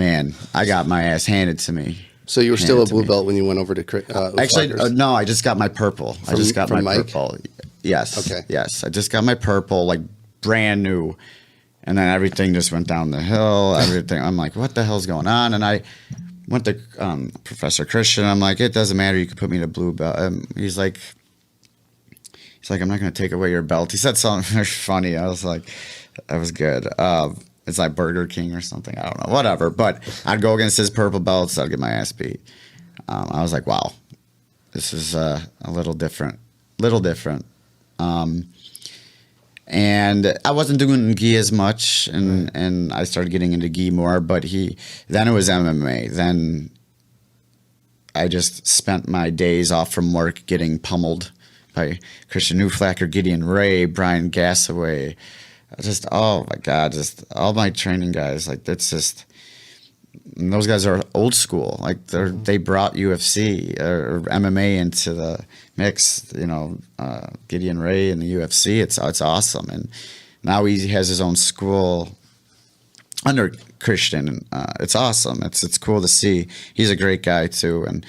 man, I got my ass handed to me. So you were still a blue belt when you went over to actually, no, I just got my purple. I just got my Mike? purple. Yes. Okay. Yes, I just got my purple, like brand new. And then everything just went down the hill. Everything. I'm like, what the hell's going on? And I went to Professor Christian. I'm like, it doesn't matter. You can put me to blue belt. He's like, I'm not going to take away your belt. He said something very funny. I was like, that was good. It's like Burger King or something. I don't know. Whatever. But I'd go against his purple belts. I'd get my ass beat. I was like, wow, this is a little different. And I wasn't doing gi as much, and I started getting into gi more. But then it was MMA. Then I just spent my days off from work getting pummeled by Christian Newflacker, Gideon Ray, Brian Gassaway. Just, oh my God, just all my training guys. Like, that's just, those guys are old school. Like, they brought UFC or MMA into the mix. You know, Gideon Ray in the UFC. It's awesome. And now he has his own school under Christian. It's awesome. It's cool to see. He's a great guy too. And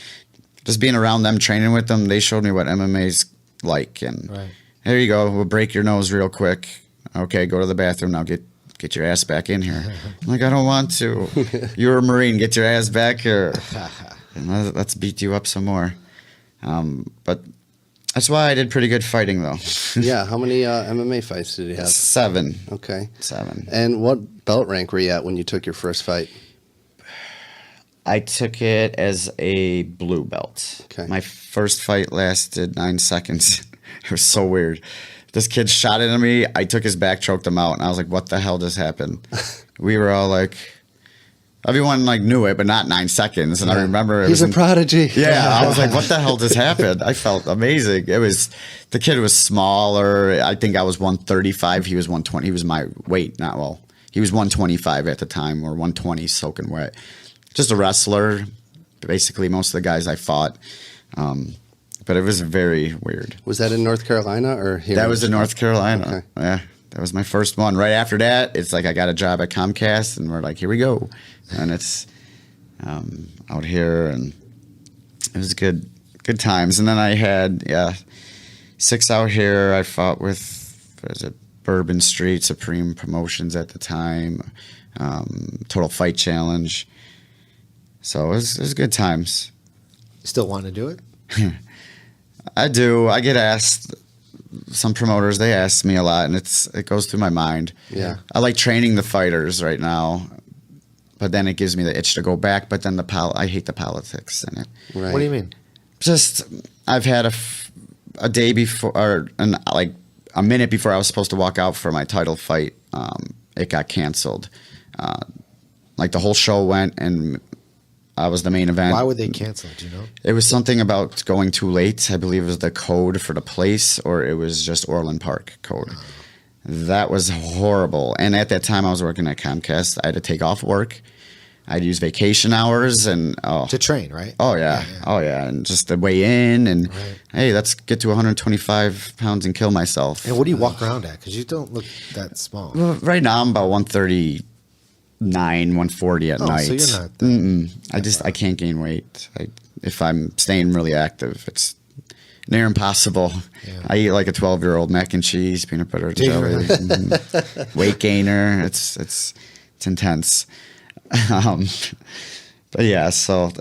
just being around them, training with them, they showed me what MMA's like. And there you go. We'll break your nose real quick. Okay, go to the bathroom now. Get your ass back in here. I'm like, I don't want to. You're a Marine. Get your ass back here. And let's beat you up some more. But that's why I did pretty good fighting, though. Yeah. How many MMA fights did you have? 7. Okay. 7. And what belt rank were you at when you took your first fight? I took it as a blue belt. Okay. My first fight lasted 9 seconds. It was so weird. This kid shot into me. I took his back, choked him out, and I was like, what the hell just happened? We were all like, everyone like knew it, but not 9 seconds. And I remember it He's a prodigy. Yeah, I was like, what the hell just happened? I felt amazing. The kid was smaller. I think I was 135. He was 120. He was my weight, he was 125 at the time, or 120 soaking wet. Just a wrestler, basically most of the guys I fought. But it was very weird. Was that in North Carolina or here? That was in North Carolina. Okay. Yeah, that was my first one. Right after that, it's like I got a job at Comcast, and we're like, here we go. And it's out here, and it was good times. And then I had 6 out here. I fought with Bourbon Street, Supreme Promotions at the time, Total Fight Challenge. So it was good times. Still want to do it? I do. I get asked. Some promoters, they ask me a lot, and it goes through my mind. Yeah. I like training the fighters right now, but then it gives me the itch to go back. But then I hate the politics in it. Right. What do you mean? Just I've had a day before, or like a minute before I was supposed to walk out for my title fight. It got canceled. Like the whole show went, and I was the main event. Why would they cancel? Do you know? It was something about going too late. I believe it was the code for the place, or it was just Orland Park code. That was horrible. And at that time, I was working at Comcast. I had to take off work. I'd use vacation hours and to train, right? Oh yeah. Oh yeah, and just to weigh in and hey, let's get to 125 pounds and kill myself. And what do you walk around at? Because you don't look that small. Well, right now, I'm about 139, 140 at night. So you're not that I can't gain weight. If I'm staying really active, it's near impossible. Yeah. I eat like a 12-year-old, mac and cheese, peanut butter and jelly. Weight gainer. It's intense. But yeah, so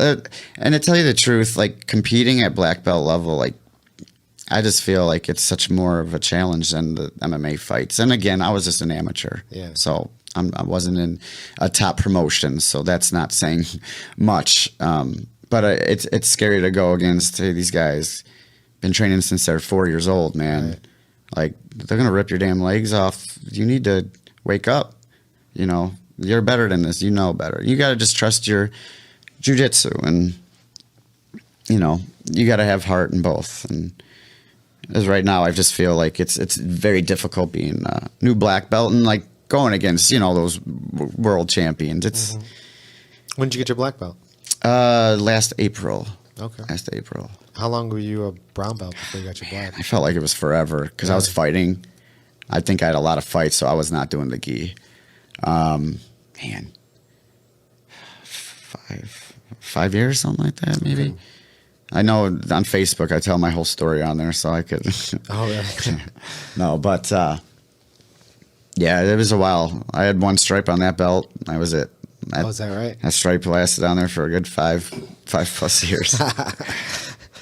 and to tell you the truth, like competing at black belt level, like I just feel like it's such more of a challenge than the MMA fights. And again, I was just an amateur. Yeah. So I wasn't in a top promotion, so that's not saying much. But it's scary to go against these guys. Been training since they're 4 years old, man. Right. Like they're gonna rip your damn legs off. You need to wake up. You know, you're better than this. You know better. You got to just trust your jiu-jitsu, and you know you got to have heart in both. And as right now, I just feel like it's very difficult being a new black belt and like going against those world champions. It's When did you get your black belt? Last April. Okay. Last April. How long were you a brown belt before you got your black? I felt like it was forever because I was fighting. I think I had a lot of fights, so I was not doing the gi. Man, 5 years, something like that, maybe. I know on Facebook I tell my whole story on there, so I could. Oh, really? No, but yeah, it was a while. I had one stripe on that belt. That was it. Oh, is that right? That stripe lasted on there for a good 5+ years.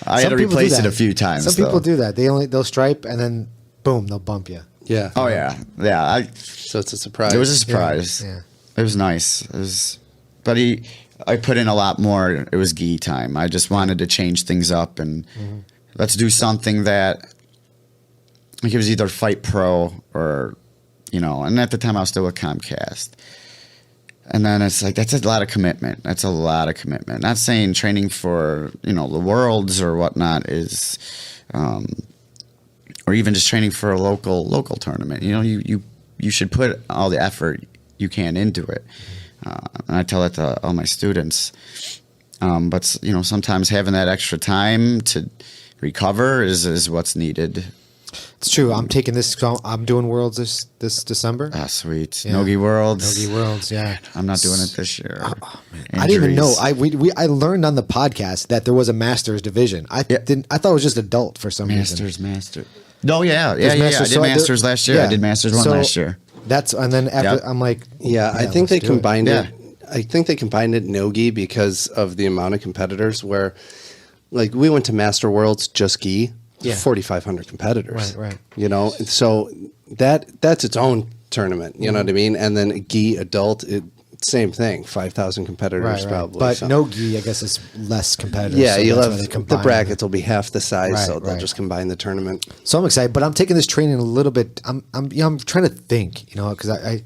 I had Some to people do replace it that. a few times. Some people though. do that. They'll stripe and then boom, they'll bump you. Yeah. Oh yeah. So it's a surprise. It was a surprise. Yeah. It was nice. But I put in a lot more. It was gi time. I just wanted to change things up and let's do something that like it was either Fight Pro or, and at the time I was still with Comcast. And then it's like, that's a lot of commitment. Not saying training for, the worlds or whatnot is, or even just training for a local tournament. You should put all the effort you can into it. And I tell that to all my students. But sometimes having that extra time to recover is what's needed. It's true. I'm taking this. I'm doing Worlds this December. Ah, sweet. Yeah. Nogi Worlds. Nogi Worlds, yeah. I'm not doing it this year. Oh, man. I didn't even know. Injuries. I learned on the podcast that there was a Masters division. I thought it was just adult for some reason. Masters. No, yeah. There's I Masters, did so Masters last year. yeah. I did Masters 1 last year. And then after I'm like, Yeah, I think they let's do it. combined it. Yeah. I think they combined it Nogi because of the amount of competitors. Where, like, we went to Master Worlds just gi, Yeah. 4,500 competitors. Right. And so that's its own tournament. You know what I mean? And then gi adult, same thing, 5,000 competitors Right. probably. But so. no gi, I guess, is less competitive. Yeah, so you'll that's why have they the combine brackets will be half the size, Right, so they'll right. just combine the tournament. So I'm excited, but I'm taking this training a little bit. I'm trying to think, because I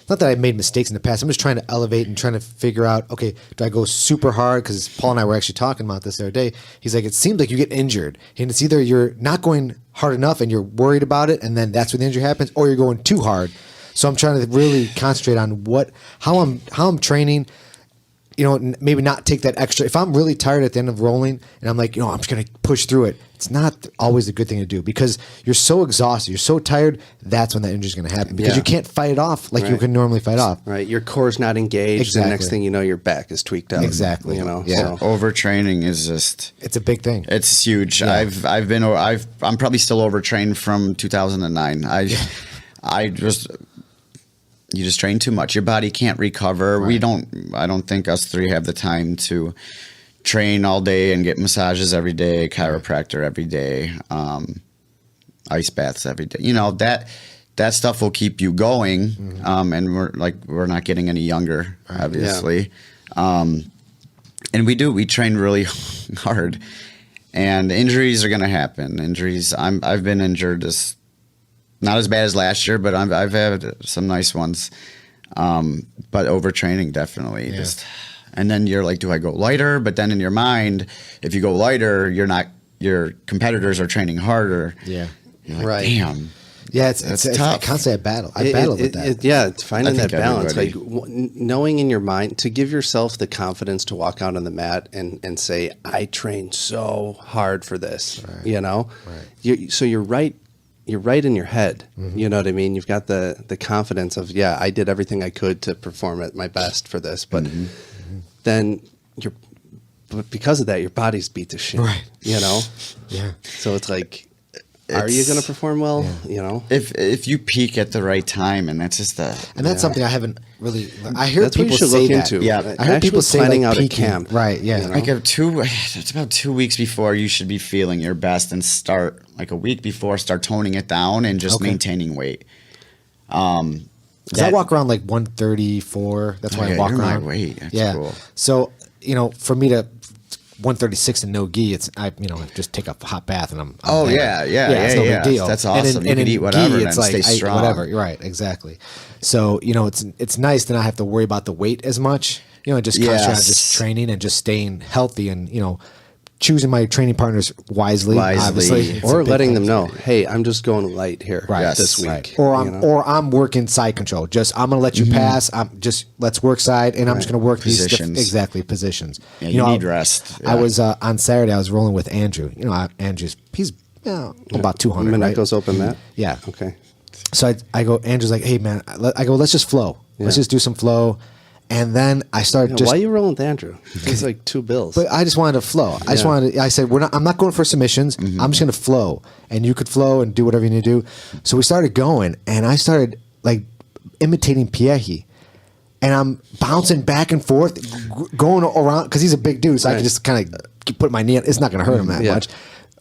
not that I made mistakes in the past. I'm just trying to elevate and trying to figure out, okay, do I go super hard? Because Paul and I were actually talking about this the other day. He's like, it seems like you get injured, and it's either you're not going hard enough and you're worried about it, and then that's when the injury happens, or you're going too hard. So I'm trying to really concentrate on how I'm training. Maybe not take that extra. If I'm really tired at the end of rolling and I'm like, I'm just going to push through it, it's not always a good thing to do because you're so exhausted, you're so tired, that's when that injury is going to happen because Yeah. you can't fight it off like you can normally fight off. Right, your core's not engaged, Exactly. and next thing you know, your back is tweaked out. Exactly. Yeah. Yeah. Overtraining is just. It's a big thing. It's huge. Yeah. I'm probably still overtrained from 2009. You just train too much. Your body can't recover. Right. I don't think us three have the time to train all day and get massages every day, chiropractor every day, ice baths every day. That stuff will keep you going. And we're not getting any younger, obviously. And we train really hard. And injuries are going to happen. I've been injured not as bad as last year, but I've had some nice ones. But overtraining definitely. Yeah. And then you're like, do I go lighter? But then in your mind, if you go lighter, your competitors are training harder. Yeah. You're like, Right. damn. Yeah, it's tough. constantly a battle. I battle with that. It's finding I that think balance, everybody- like knowing in your mind to give yourself the confidence to walk out on the mat and say, "I trained so hard for this." Right. So you're right. You're right in your head. You know what I mean? You've got the confidence of, I did everything I could to perform at my best for this, but then but because of that, your body's beat to shit. Right. Yeah. So it's like, are you going to perform well? Yeah. If you peak at the right time, and that's just And that's something I haven't really. I hear That's what people you should say look that. into. Yeah. I heard Actually people say planning out peaking. a camp. Right. Yeah. like it's about 2 weeks before you should be feeling your best and start like a week before, start toning it down and just Okay. maintaining weight. 'Cause I walk around like 134. That's why I Okay, walk you're my around. weight. That's yeah. cool. So for me to 136 and no gi, I just take a hot bath and I'm Oh, there. yeah. It's no big deal. That's And awesome. You can in eat whatever gi, and stay strong. whatever. Right. Exactly. So it's nice to not have to worry about the weight as much. Just concentrate on Yes. just training and just staying healthy and choosing my training partners wisely. Obviously, It's a Or big letting thing. them know, hey, I'm just going light here Right. this week. Right. Or I'm working side control. I'm gonna let you pass. Let's work side, and I'm just gonna work Positions. these positions. Yeah, you need rest. I Yeah. was on Saturday. I was rolling with Andrew. He's about 200. Right? Minecco's open mat? Yeah. Okay. So I go. Andrew's like, hey man, I go. Let's just flow. Let's Yeah. just do some flow. And then I started Why are you rolling with Andrew? He's like 2 bills. But I just wanted to flow. I said, I'm not going for submissions. I'm just going to flow. And you could flow and do whatever you need to do. So we started going, and I started like imitating Piehi. And I'm bouncing back and forth, going around, because he's a big dude, so I can just kind of put my knee on. It's not going to hurt him that much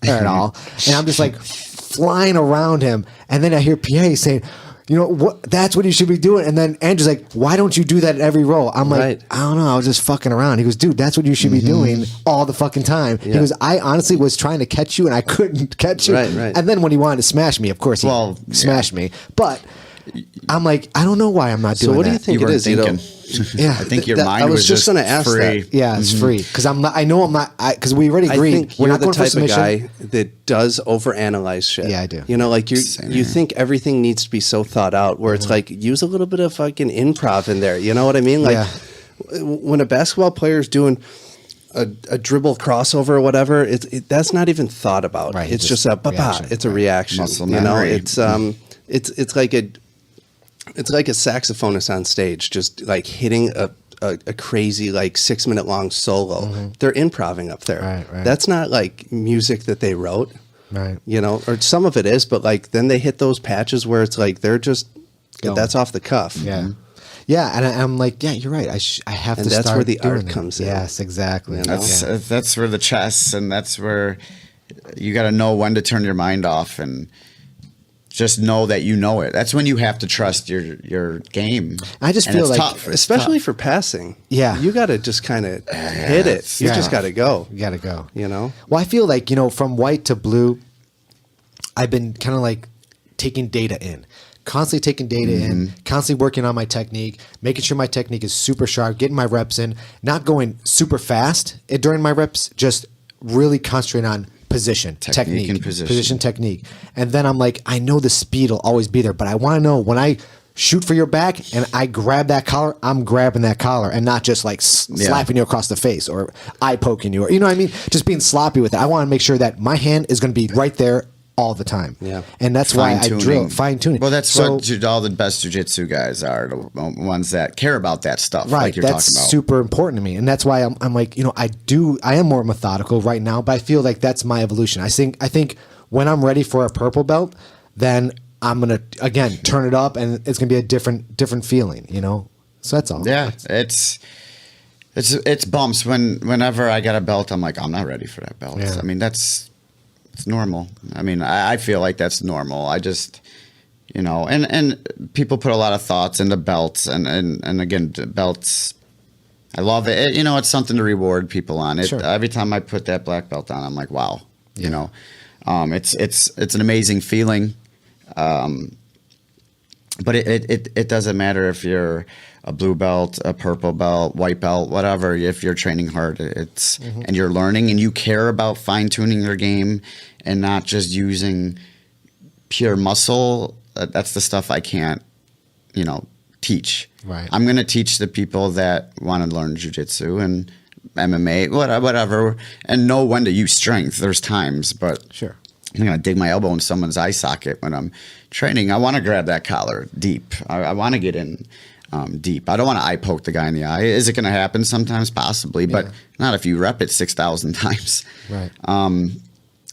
at all. And I'm just like flying around him. And then I hear Piehi saying, you know what? That's what you should be doing. And then Andrew's like, "Why don't you do that at every roll?" I'm like, "I don't know. I was just fucking around." He goes, "Dude, that's what you should be doing all the fucking time." He goes, "I honestly was trying to catch you and I couldn't catch you." Right. And then when he wanted to smash me, of course he smashed me. But I'm like, I don't know why I'm not doing that. So what do you think it is? Thinking. Yeah, I think your mind I was was just going to ask free. that. Yeah, it's free because I'm not. I know I'm not. Because we already I agreed. think We're you're not the going for type of submission. guy that does overanalyze shit. Yeah, I do. You know, like Same you here. think everything needs to be so thought out. Where it's like use a little bit of fucking improv in there. You know what I mean? Like when a basketball player is doing a dribble crossover or whatever, that's not even thought about. Right, It's just a reaction. It's a reaction. Muscle you know, memory. it's like a. It's like a saxophonist on stage, just like hitting a crazy like 6-minute long solo. They're improving up there. Right. That's not like music that they wrote. Right. You know, or some of it is, but like then they hit those patches where it's like they're just that's off the cuff. Yeah. Yeah, and I'm like, yeah, you're right. I have And to that's start where the doing art it. comes in. Yes, exactly. You know? That's where the chess, and that's where you got to know when to turn your mind off and just know that you know it. That's when you have to trust your game. I just And feel it's like, tough. It's Especially tough. for passing. Yeah. You got to just kind of hit it. You Yeah. just got to go. You got to go. You know? Well, I feel like, from white to blue, I've been kind of like taking data in. Constantly taking data in, constantly working on my technique, making sure my technique is super sharp, getting my reps in, not going super fast during my reps, just really concentrating on position, technique, and position. technique. And then I'm like, I know the speed will always be there, but I want to know when I shoot for your back and I grab that collar, I'm grabbing that collar and not just like slapping you across the face or eye poking you, or, you know what I mean? Just being sloppy with it. I want to make sure that my hand is going to be right there all the time. Yeah. And that's why I drill fine-tuning. Well, that's what all the best jiu-jitsu guys are, the ones that care about that stuff. Right, like you're that's talking about. super important to me, and that's why I'm like, I am more methodical right now, but I feel like that's my evolution. I think when I'm ready for a purple belt, then I'm gonna again turn it up, and it's gonna be a different feeling, So that's all. Yeah, it's bumps. Whenever I get a belt, I'm like, I'm not ready for that belt. Yeah. I mean, it's normal. I mean, I feel like that's normal. I just, and people put a lot of thoughts into belts, and again, belts. I love it. It's something to reward people on. It Sure. Every time I put that black belt on, I'm like, wow. It's an amazing feeling. But it doesn't matter if you're a blue belt, a purple belt, white belt, whatever. If you're training hard, and you're learning, and you care about fine tuning your game, and not just using pure muscle. That's the stuff I can't, teach. Right. I'm going to teach the people that want to learn jiu-jitsu and MMA, whatever, and know when to use strength. There's times, but Sure. I'm going to dig my elbow in someone's eye socket when I'm training. I want to grab that collar deep. I want to get in deep. I don't want to eye poke the guy in the eye. Is it going to happen sometimes? Possibly, but not if you rep it 6,000 times. Right. And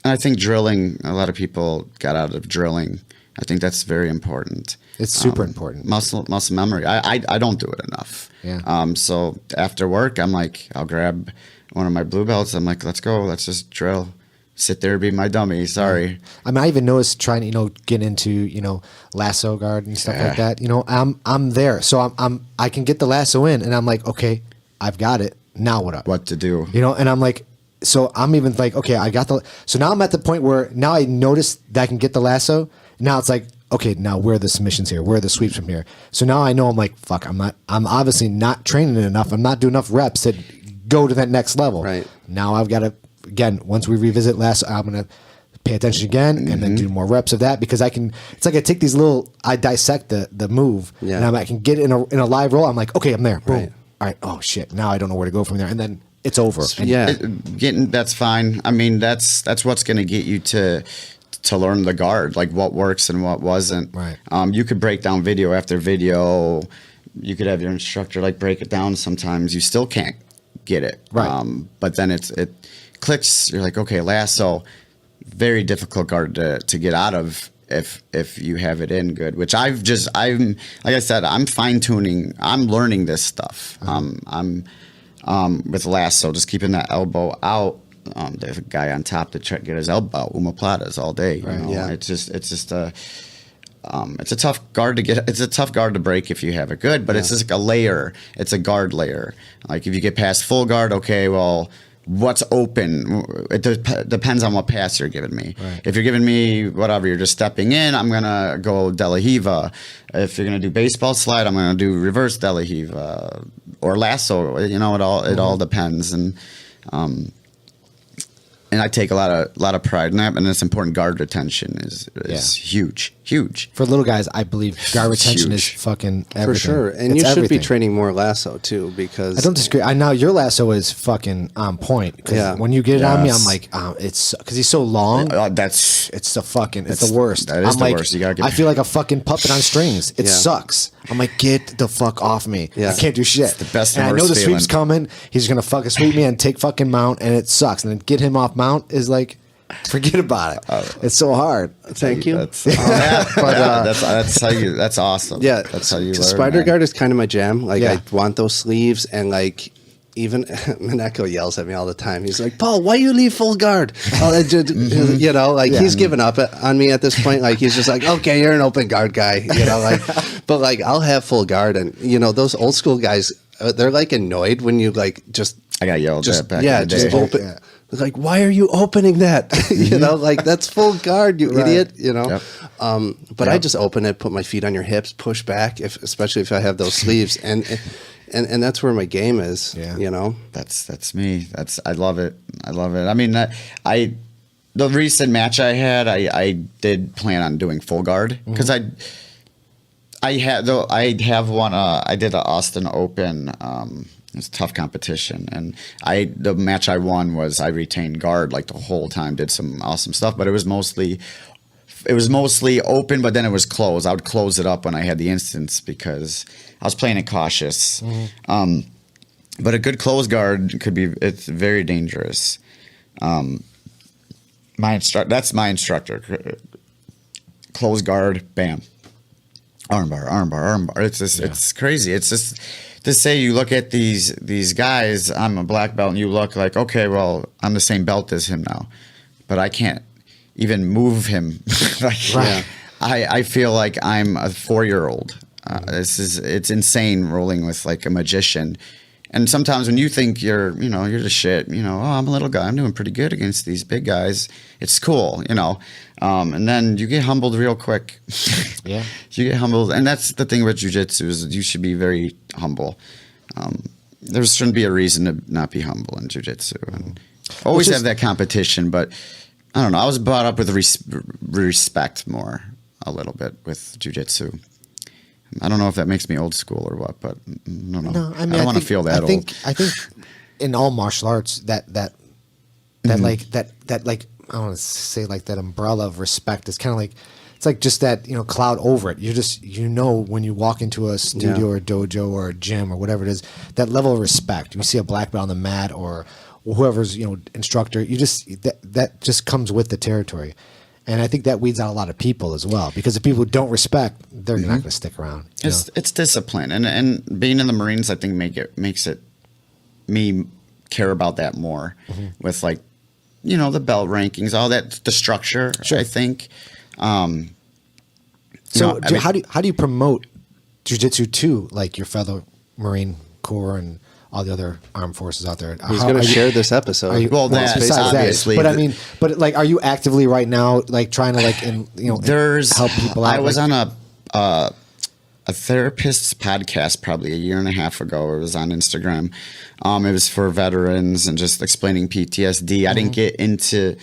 I think drilling, a lot of people got out of drilling. I think that's very important. It's super important. Muscle memory. I don't do it enough. Yeah. So after work, I'm like, I'll grab one of my blue belts. I'm like, let's go. Let's just drill. Sit there, be my dummy. Sorry. I mean, I even noticed trying to, get into, lasso guard and stuff like that. I'm there. So I can get the lasso in, and I'm like, okay, I've got it. Now what up? What to do. And I'm like, so I'm even like, okay, I got so now I'm at the point where now I notice that I can get the lasso. Now it's like, okay, now where are the submissions here? Where are the sweeps from here? So now I know I'm like, fuck, I'm obviously not training enough. I'm not doing enough reps to go to that next level. Right. Now I've got to, again, once we revisit lasso, I'm going to pay attention again and then do more reps of that, because it's like I take these I dissect the move, and I can get it in a live roll. I'm like, okay, I'm there. Boom. Right. All right. Oh shit. Now I don't know where to go from there. And then it's over. That's fine. I mean, that's what's going to get you to learn the guard, like what works and what wasn't. Right. You could break down video after video, you could have your instructor like break it down. Sometimes you still can't get it. Right. But then it clicks. You're like, okay, lasso, very difficult guard to get out of if you have it in good. Which I'm like I said, I'm fine tuning. I'm learning this stuff. I'm with lasso, just keeping that elbow out. There's a guy on top to try to get his elbow out, omoplatas all day. Right. You know? Yeah. It's just it's a tough guard to get. It's a tough guard to break if you have it good, but it's just like a layer. It's a guard layer. Like if you get past full guard, okay, well, what's open? It depends on what pass you're giving me. Right. If you're giving me whatever, you're just stepping in, I'm gonna go De La Hiva. If you're gonna do baseball slide, I'm gonna do reverse De La Hiva or lasso. You know, it all depends. And I take a lot of pride in that, and it's important. Guard retention is huge. For little guys, I believe guard retention is Huge. fucking everything. For sure. And It's you should everything. be training more lasso too, because I don't disagree. I know your lasso is fucking on point. Because Yeah. when you get it on me, Yes. I'm like, it's because he's so long. That's It's the fucking. It's That's- the worst. that is I'm the like, worst. You gotta get- I feel like a fucking puppet on strings. It Yeah. sucks. I'm like, get the fuck off me. Yeah. I can't do shit. It's the best And and I know worst the sweep's feeling. coming. He's gonna fucking sweep me and take fucking mount, and it sucks. And then get him off mount is like, forget about it. It's so hard. thank you. That's, that's how you. That's awesome. Yeah, that's how you learn. Spider man. guard is kind of my jam. Like Yeah. I want those sleeves, and like even Mineko yells at me all the time. He's like, "Paul, why you leave full guard?" You know, like he's given up on me at this point. Like he's just like, "Okay, you're an open guard guy," you know, like. But like I'll have full guard, and you know those old school guys, they're like annoyed when you like just I got yelled just at back yeah in the just day. open. Yeah. Like, why are you opening that? You know, like that's full guard, you Right. idiot. You know, Yep. but I Yep. just open it, put my feet on your hips, push back, especially if I have those sleeves, and that's where my game is. Yeah. You know, That's me. I love it. I love it. I mean, the recent match I had, I did plan on doing full guard because I have one. I did an Austin Open. It's tough competition, and the match I won was I retained guard like the whole time. Did some awesome stuff, but it was mostly open, but then it was closed. I would close it up when I had the instance because I was playing it cautious. But a good close guard it's very dangerous. That's my instructor. Close guard, bam. Armbar. It's just it's crazy. It's just to say you look at these guys, I'm a black belt, and you look like, okay, well, I'm the same belt as him now. But I can't even move him. Like, Right. I feel like I'm a 4-year-old. It's insane rolling with like a magician. And sometimes when you think you're the shit, I'm a little guy, I'm doing pretty good against these big guys. It's cool, and then you get humbled real quick. Yeah. You get humbled, and that's the thing with jiu-jitsu is you should be very humble. There shouldn't be a reason to not be humble in jiu-jitsu. And always have that competition, but I don't know. I was brought up with respect more a little bit with jiu-jitsu. I don't know if that makes me old school or what, but I don't know. No, I mean, I don't want to feel that old. I think in all martial arts that Mm-hmm. like I want to say like that umbrella of respect is kind of like it's like just that cloud over it. You just when you walk into a studio or a dojo or a gym or whatever it is, that level of respect. You see a black belt on the mat or whoever's instructor, you just that just comes with the territory. And I think that weeds out a lot of people as well, because the people who don't respect, they're not going to stick around. It's discipline, and being in the Marines, I think makes it me care about that more with like the belt rankings, all that, the structure. Sure. I think. So how do you promote jiu-jitsu to like your fellow Marine Corps and all the other armed forces out there? who's going to share this episode? Well, that's besides obviously that, but I mean, like, are you actively right now like trying to like help people out? I was like, on a therapist's podcast probably a year and a half ago. It was on Instagram. It was for veterans and just explaining PTSD. I didn't get into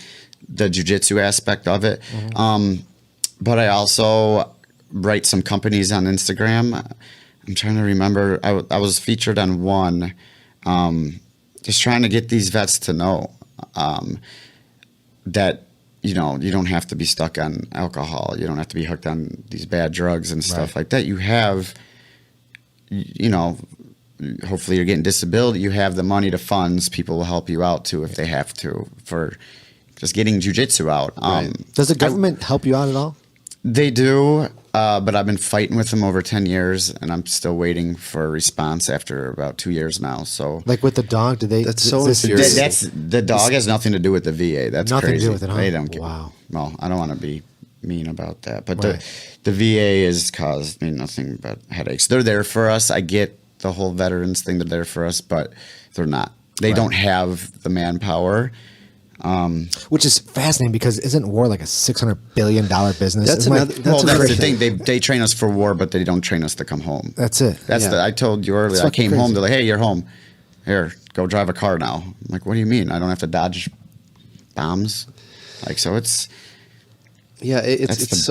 the jiu-jitsu aspect of it. But I also write some companies on Instagram. I'm trying to remember. I was featured on one, just trying to get these vets to know that you don't have to be stuck on alcohol. You don't have to be hooked on these bad drugs and stuff like that. You have you know, hopefully you're getting disability, you have the money to funds, people will help you out too if they have to for just getting jiu-jitsu out. Does the government help you out at all? They do, but I've been fighting with them over 10 years, and I'm still waiting for a response after about 2 years now. So, Like with the dog, did they? That's so this- infuriating. that's the dog has nothing to do with the VA. That's Nothing to crazy. do with it, huh? They don't get. Wow. Well, I don't want to be mean about that, but Right. the VA has caused me nothing but headaches. They're there for us. I get the whole veterans thing. They're there for us, but they're not. They Right. don't have the manpower. Which is fascinating because isn't war like a $600 billion business? That's Isn't another- like- Well, that's great the thing. They train us for war, but they don't train us to come home. That's it. That's Yeah. I told you earlier. It's I fucking came home. crazy. They're like, "Hey, you're home. Here, go drive a car now." I'm like, "What do you mean? I don't have to dodge bombs?" Like, so it's Yeah, That's it's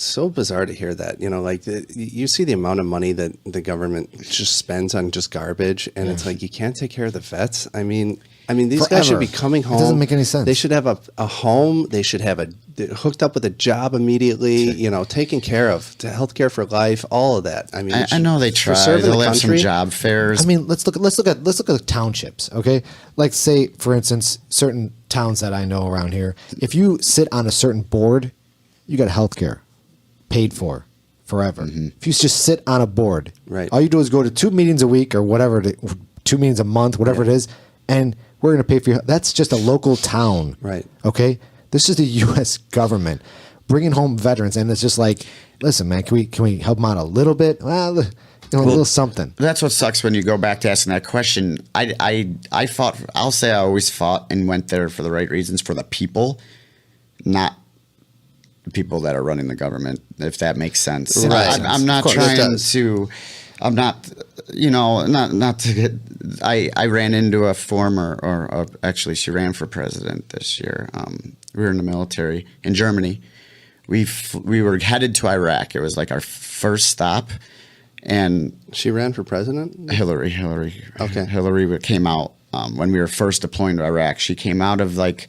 so bizarre to hear that. You know, like you see the amount of money that the government just spends on just garbage, and it's like you can't take care of the vets. I mean, these guys should be Forever. coming It home. doesn't make any sense. They should have a home. They should have hooked up with a job immediately. You know, taken care of, to healthcare for life, all of that. I mean, I know they for try. serving They'll the have some country. job fairs. I mean, let's look at the townships. Okay, like say for instance, certain towns that I know around here. If you sit on a certain board, you got health care paid for forever. If you just sit on a board, Right. all you do is go to 2 meetings a week or whatever, 2 meetings a month, whatever it is, and we're going to pay for you. That's just a local town. Right. Okay. This is the U.S. government bringing home veterans, and it's just like, listen, man, can we help them out a little bit? Well, a little something. That's what sucks when you go back to asking that question. I fought. I'll say I always fought and went there for the right reasons, for the people, not the people that are running the government, if that makes sense. Right. I'm not Of course, it trying does. to. I'm not. You know, not to get. I ran into a former, or actually, she ran for president this year. We were in the military in Germany. We were headed to Iraq. It was like our first stop, and She ran for president. Hillary. Okay. Hillary came out when we were first deploying to Iraq. She came out of like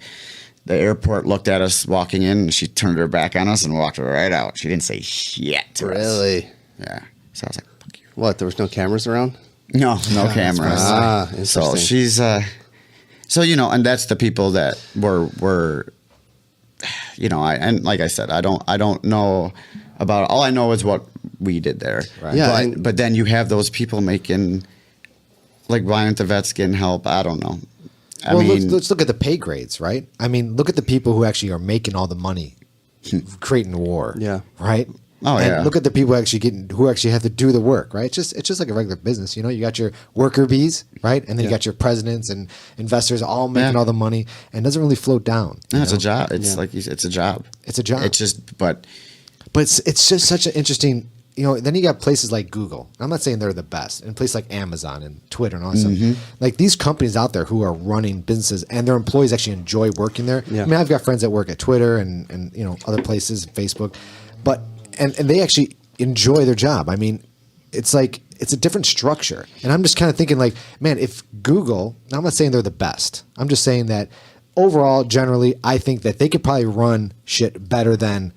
the airport, looked at us walking in, and she turned her back on us and walked right out. She didn't say shit to us. Really? Yeah. So I was like, fuck you. What? There was no cameras around. No that's cameras. Ah, So interesting. she's so you know, and that's the people that were you know, and like I said, I don't know about, all I know is what we did there. Right. Yeah, But then you have those people making, like, why aren't the vets getting help? I don't know. I Well, mean, let's look at the pay grades, right? I mean, look at the people who actually are making all the money, creating war. Yeah. Right. Oh, and yeah. look at the people who actually have to do the work, right? It's just like a regular business, you know. You got your worker bees, right, and then you Yeah. got your presidents and investors all making Yeah. all the money, and it doesn't really float down. no, you it's a know? job. It's Yeah. like you said, it's a job. It's a job. It's just, but But it's just such an interesting, you know. Then you got places like Google. I'm not saying they're the best, and places like Amazon and Twitter and all that Mm-hmm. stuff. Like these companies out there who are running businesses and their employees actually enjoy working there. Yeah. I mean, I've got friends that work at Twitter and you know other places, Facebook, but and they actually enjoy their job. I mean, it's like it's a different structure, and I'm just kind of thinking like, man, if Google, I'm not saying they're the best. I'm just saying that overall, generally, I think that they could probably run shit better than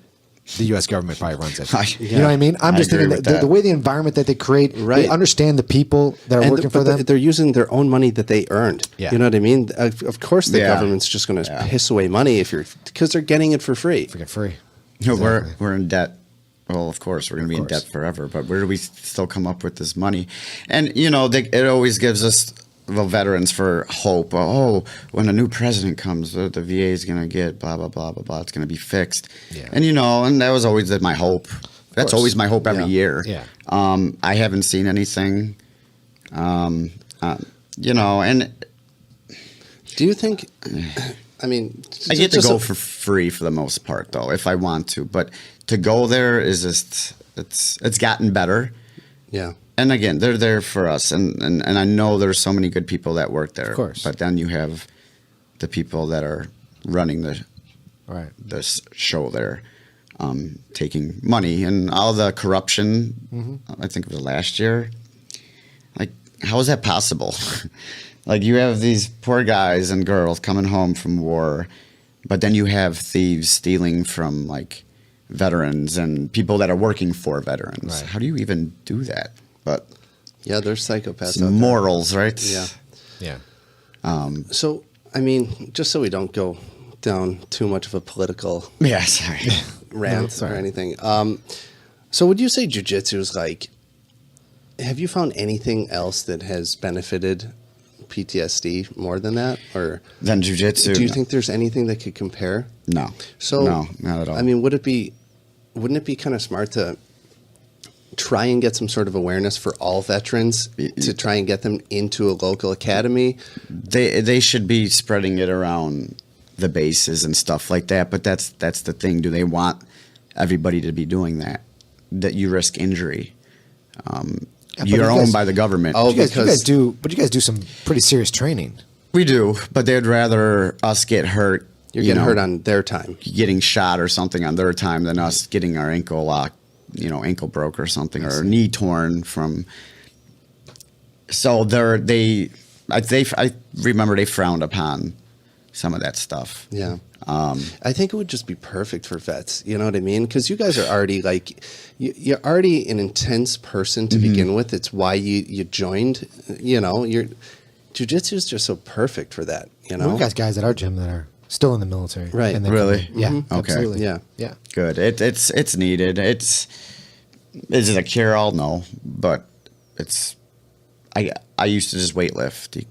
the U.S. government probably runs it. You know what I mean? I'm I just agree thinking with that the that. way the environment that they create, Right. they understand the people that are working for them. They're using their own money that they earned. Yeah. You know what I mean? Of course, the Yeah. government's just going to Yeah. piss away money because they're getting it for free. Freaking free. you know, Exactly. we're in debt. Well, of course, we're going to be in course. debt forever. But where do we still come up with this money? And you know, it always gives us, the veterans, for hope. Oh, when a new president comes, the VA is going to get blah blah blah blah blah. It's going to be fixed. Yeah. And you know, and that was always my hope. That's course. always my hope every Yeah. year. Yeah. I haven't seen anything. You know, and Do you think? I mean, I get to just go a- for free for the most part, though, if I want to. But to go there is just it's gotten better. Yeah. And again, they're there for us, and I know there's so many good people that work there. Of course. But then you have the people that are running Right. this show there, taking money and all the corruption. I think it was last year. Like, how is that possible? Like, you have these poor guys and girls coming home from war, but then you have thieves stealing from, like, veterans and people that are working for veterans. Right. How do you even do that? But Yeah, there's psychopaths It's out there. morals, right? Yeah. Yeah. So, I mean, just so we don't go down too much of a political Yeah, sorry. rant sorry. or anything. So would you say jiu-jitsu is like, have you found anything else that has benefited PTSD more than that? Or Then jiu-jitsu. do you think there's anything that could compare? No. So, no, not at all. I mean, wouldn't it be kind of smart to try and get some sort of awareness for all veterans to try and get them into a local academy? they should be spreading it around the bases and stuff like that. But that's the thing. Do they want everybody to be doing that? That you risk injury. but You're you owned guys- by the government. Oh, You guys because do some pretty serious training. We do, but they'd rather us get hurt. you're getting hurt on their time. Getting shot or something on their time than us getting our ankle locked, ankle broke or something, or knee torn from. So I remember they frowned upon some of that stuff. Yeah. I think it would just be perfect for vets. You know what I mean? Because you guys are already like, you're already an intense person to begin with. It's why you joined. Your jiu-jitsu is just so perfect for that. We've got guys at our gym that are still in the military. Right. And they Really? come in. Yeah. Okay. Absolutely. Yeah. Yeah. Good. It's needed. Is it a cure all? No, but it's. I used to just weightlift. You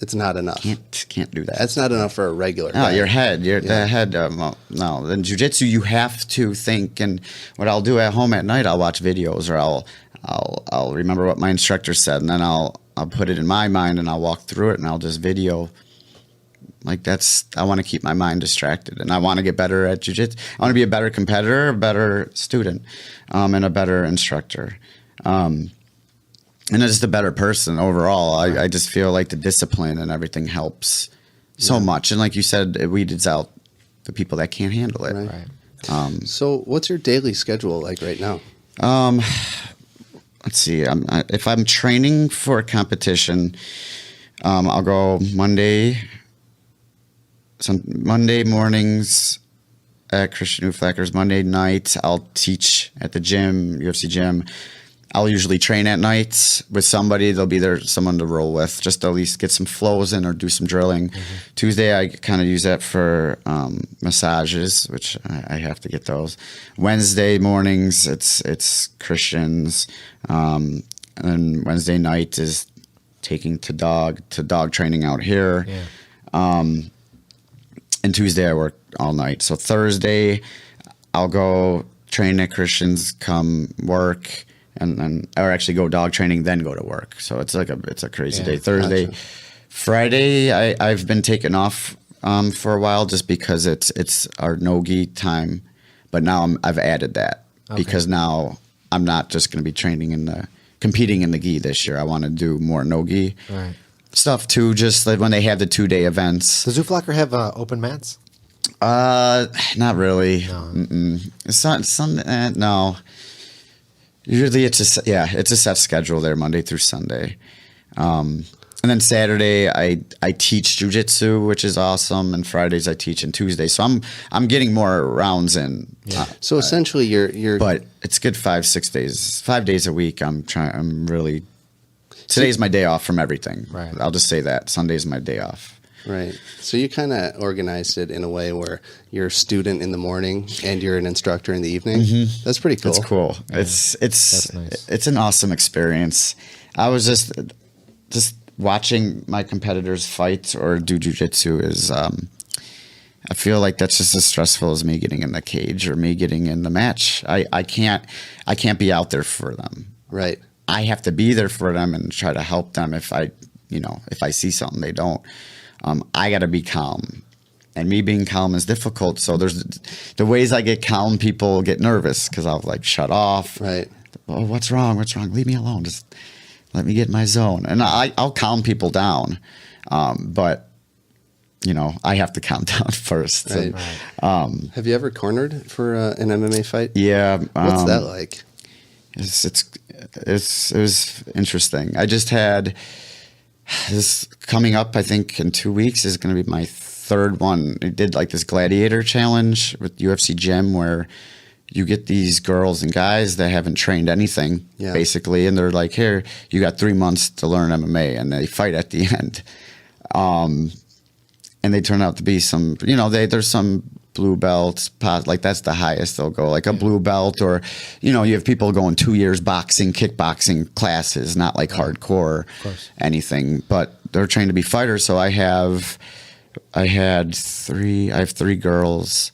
It's not enough. can't do that. That's not enough for a regular No, guy. your head. The head. No, in jiu-jitsu you have to think. And what I'll do at home at night, I'll watch videos, or I'll remember what my instructor said, and then I'll put it in my mind, and I'll walk through it, and I'll just video. Like I want to keep my mind distracted, and I want to get better at jiu-jitsu. I want to be a better competitor, a better student, and a better instructor. And just a better person overall. I just feel like the discipline and everything helps so much. And like you said, it weeds out the people that can't handle it. Right. Right. So what's your daily schedule like right now? Let's see. If I'm training for a competition, I'll go Monday mornings at Christian Uflackers. Monday night, I'll teach at the gym, UFC gym. I'll usually train at night with somebody. There'll be someone to roll with, just to at least get some flows in or do some drilling. Tuesday, I kind of use that for massages, which I have to get those. Wednesday mornings, it's Christians, and then Wednesday night is taking to dog training out here. Yeah. And Tuesday, I work all night. So Thursday, I'll go train at Christians, come work. Or actually go dog training, then go to work. So it's a crazy day. Thursday, gotcha. Friday, I've been taking off for a while just because it's our no-gi time. But now I've added that because now I'm not just going to be competing in the gi this year. I want to do more no-gi Right. stuff too. Just like when they have the 2-day events. Does Uflacker have open mats? Not really. No. Mm-mm. It's not. No. Usually it's a set schedule there, Monday through Sunday. And then Saturday I teach jiu-jitsu, which is awesome, and Fridays I teach, and Tuesday. So I'm getting more rounds in. Yeah. So essentially you're But it's good 5-6 days. 5 days a week. Today's my day off from everything. Right. I'll just say that. Sunday's my day off. right. So you kind of organized it in a way where you're a student in the morning and you're an instructor in the evening. That's pretty cool. It's cool. Yeah. It's That's nice. It's an awesome experience. I was just watching my competitors fight or do jiu-jitsu is I feel like that's just as stressful as me getting in the cage or me getting in the match. I can't be out there for them. Right. I have to be there for them and try to help them if I see something they don't. I got to be calm. And me being calm is difficult. So there's the ways I get calm, people get nervous because I'll like shut off. Right. Oh, what's wrong? What's wrong? Leave me alone. Just let me get in my zone. And I'll calm people down. But, I have to calm down first. Right. And, Have you ever cornered for an MMA fight? yeah. What's that like? It was interesting. I just had this coming up, I think in 2 weeks is going to be my third one. I did like this gladiator challenge with UFC Gym where you get these girls and guys that haven't trained anything, basically, and they're like, here, you got 3 months to learn MMA, and they fight at the end. And they turn out to be some, there's some blue belts, like that's the highest they'll go, like a blue belt, or, you have people going 2 years boxing, kickboxing classes, not like hardcore anything, but they're trained to be fighters. So I have 3 girls.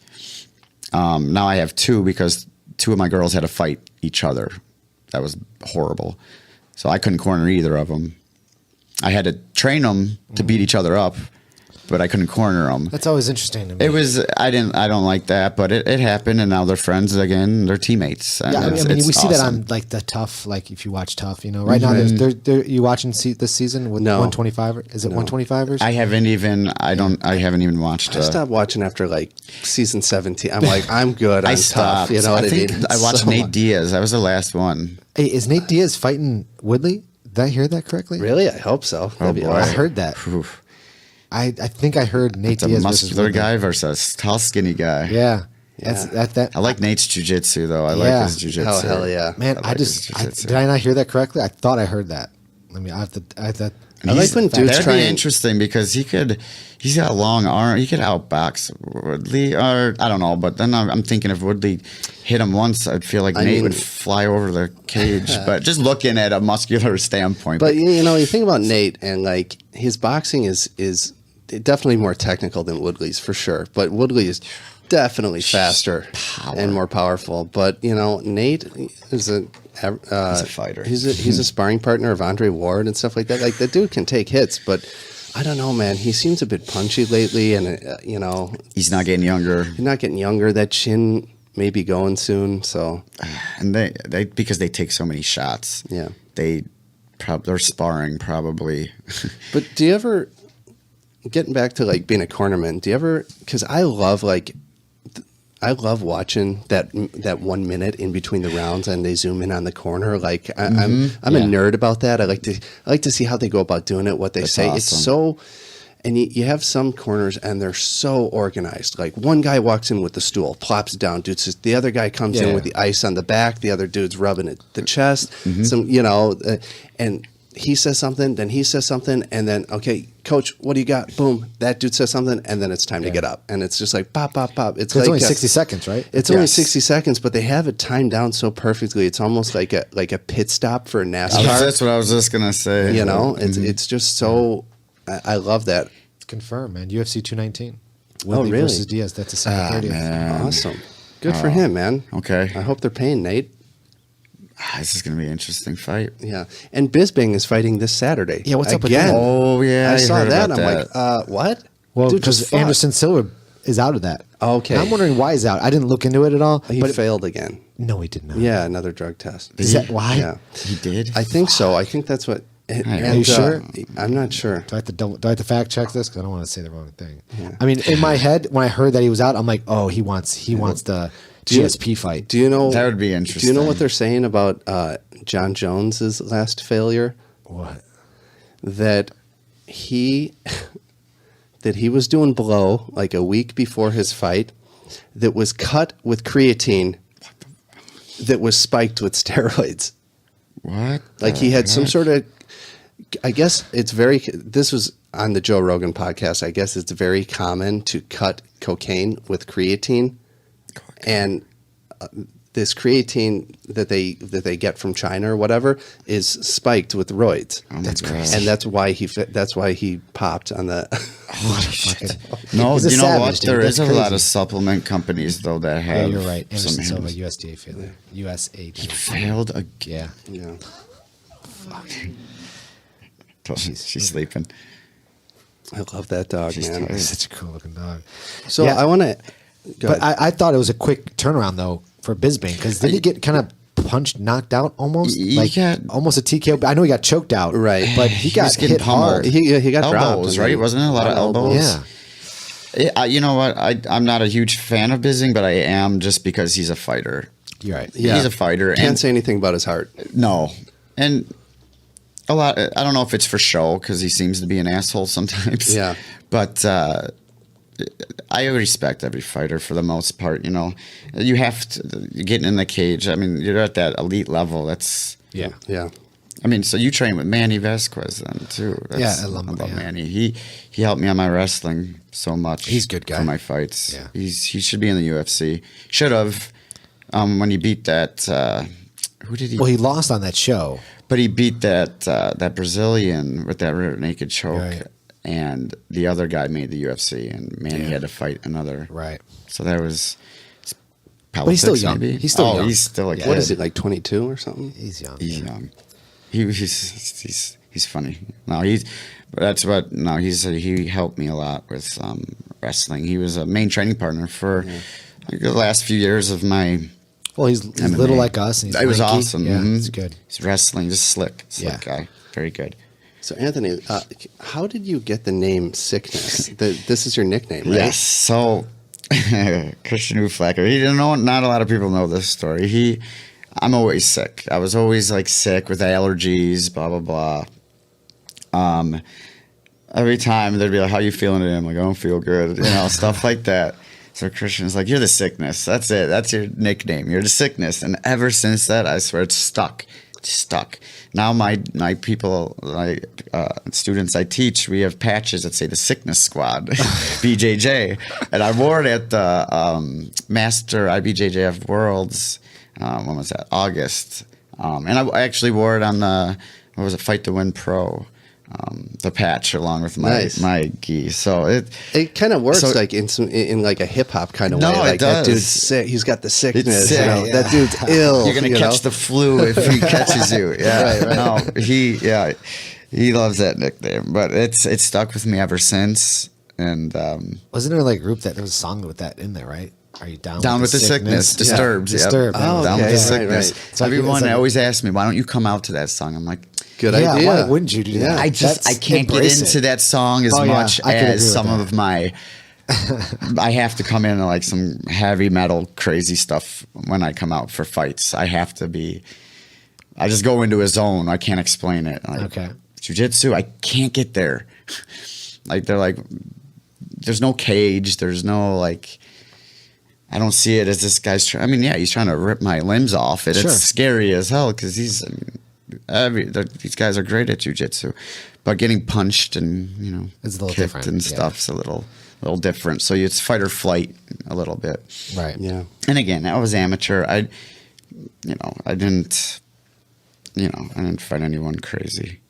Now I have 2 because 2 of my girls had to fight each other. That was horrible. So I couldn't corner either of them. I had to train them to beat each other up, but I couldn't corner them. That's always interesting to me. I don't like that, but it happened, and now they're friends again. They're teammates. Yeah, I mean, we see that on like the Tough. Like if you watch Tough, right now they're you watching this season with 125? Is it 125ers? I haven't even watched. I stopped watching after like season 17. I'm like, I'm good. I'm Tough. You know what I mean? I watched Nate Diaz. That was the last one. Hey, is Nate Diaz fighting Woodley? Did I hear that correctly? Really? I hope so. That'd be boy. awesome. I heard that. Oof. I think I heard Nate It's Diaz a muscular guy versus a tall, skinny guy. Yeah. That I like Nate's jiu-jitsu, though. I like his jiu-jitsu. Oh, hell yeah. man. Did I not hear that correctly? I thought I heard that. I mean, I like when dudes That'd try be interesting because he's got a long arm. He could outbox Woodley, or I don't know. But then I'm thinking if Woodley hit him once, I'd feel like Nate would fly over the cage. But just looking at a muscular standpoint. But you think about Nate, and like his boxing is definitely more technical than Woodley's for sure. But Woodley is definitely faster and more powerful. But Nate is he's a fighter. He's a sparring partner of Andre Ward and stuff like that. Like the dude can take hits, but I don't know, man. He seems a bit punchy lately, and he's not getting younger. He's not getting younger. That chin may be going soon. So, and they because they take so many shots. Yeah, they're sparring probably. But do you ever, getting back to like being a cornerman, do you ever? Because I love watching that 1 minute in between the rounds, and they zoom in on the corner. Like I'm a nerd about that. I like to see how they go about doing it, what they say. Awesome. It's so, and you have some corners and they're so organized. Like one guy walks in with the stool, plops it down, dude. The other guy comes in with the ice on the back. The other dude's rubbing it the chest. And he says something, then he says something, and then, okay, coach, what do you got? Boom. That dude says something, and then it's time to get up. And it's just like pop, pop, pop. It's only 60 seconds, right? It's only 60 seconds, but they have it timed down so perfectly. It's almost like a pit stop for a NASCAR. That's what I was just going to say. It's just so, I love that. It's confirmed, man. UFC 219. Woodley really? Versus Diaz. That's December 30th. Man. Awesome. Good for him, man. Okay. I hope they're paying Nate. This is going to be an interesting fight. Yeah. And Bisbing is fighting this Saturday. Yeah, what's up with again? that? Oh, yeah. I saw that. I'm that. like, what? Well, Dude, because Anderson Silva is out of that. Okay. And I'm wondering why he's out. I didn't look into it at all. He failed again. No, he did not. Yeah, another drug test. Is that why? Yeah. He did? I think so. I think that's what. Are you sure? I'm not sure. Do I have to fact check this? Because I don't want to say the wrong thing. Yeah. I mean, in my head, when I heard that he was out, I'm like, oh, he wants the GSP fight. Do you know? That would be interesting. Do you know what they're saying about John Jones's last failure? What? That he was doing blow like a week before his fight that was cut with creatine that was spiked with steroids. What? Like he had some sort of, I guess this was on the Joe Rogan podcast. I guess it's very common to cut cocaine with creatine. And this creatine that they get from China or whatever is spiked with roids. Oh, that's crazy. And that's why he popped on the. Holy shit! No, you know what? There is a lot of supplement companies though that have. Yeah, you're right. Anderson some Silva, USDA failure. USAID. He failed again. Yeah. Fuck. She's sleeping. I love that dog, man. He's such a cool looking dog. So I want to. But I thought it was a quick turnaround though for Bisbing because did he get kind of knocked out almost? Almost a TKO. I know he got choked out, right? But he got hit hard. He got elbows, right? Wasn't it a lot of elbows? Yeah. You know what? I'm not a huge fan of Bisbing, but I am just because he's a fighter. You're right. Yeah. He's a fighter. Can't say anything about his heart. No. And a lot. I don't know if it's for show because he seems to be an asshole sometimes. Yeah. But I respect every fighter for the most part. You know, you have to getting in the cage. I mean, you're at that elite level. That's Yeah. Yeah. I mean, so you train with Manny Vasquez then too. I love Manny. He helped me on my wrestling so much. He's a good guy for my fights. Yeah. He should be in the UFC. Should have when he beat that. Who did he? Well, he lost on that show. But he beat that Brazilian with that rear naked choke, Right. and the other guy made the UFC, and Manny had to fight another. Right. So that was. But he's still young. Maybe? He's still young. He's still a kid. What is it, like 22 or something? He's young. He's young. He's funny. No, he helped me a lot with wrestling. He was a main training partner for like, the last few years of my. Well, he's MMA. little like us. And he's It was lanky. awesome. Yeah, Mhm. it's good. He's wrestling, just slick Yeah. guy. Very good. So, Anthony, how did you get the name Sickness? This is your nickname, right? Yes. So Christian Uflacker. He didn't know. Not a lot of people know this story. I'm always sick. I was always like sick with allergies. Blah blah blah. Every time they'd be like, "How you feeling today?" I'm like, "I don't feel good." You know, stuff like that. So Christian's like, "You're the sickness. That's it. That's your nickname. You're the sickness." And ever since that, I swear it's stuck. It's stuck. Now my people, students I teach, we have patches that say the Sickness Squad, BJJ, and I wore it at the Master IBJJF Worlds. When was that? August. And I actually wore it on the Fight to Win Pro. The patch along with my gi, so it kind of works so- like in like a hip hop kind of No, way. it Like that does. dude's sick. He's got the sickness. sick, You know? yeah. That dude's ill. you're gonna catch the flu if he catches you. Yeah, Right. no, he loves that nickname, but it's stuck with me ever since. And Wasn't there like a group that there was a song with that in there, right? Are you down with the sickness, Disturbed, yep. Disturbed. Oh, Down okay, with the right, sickness. right. So Everyone it's like- always asks me, "Why don't you come out to that song?" I'm like, Good Yeah, idea. why wouldn't you do that? I That's- can't get embrace into it. that song as Oh, yeah, much I can agree as with some that. of my. I have to come in like some heavy metal, crazy stuff when I come out for fights. I have to be. I just go into a zone. I can't explain it. Like, Okay. Jiu-jitsu, I can't get there. Like they're like, there's no cage. There's no like. I don't see it as this guy's. He's trying to rip my limbs off. Sure. It's scary as hell because these guys are great at jiu-jitsu, but getting punched and It's a little kicked different, and yeah. stuff's a little different. So it's fight or flight a little bit. Right. Yeah. And again, I was amateur. I didn't fight anyone crazy.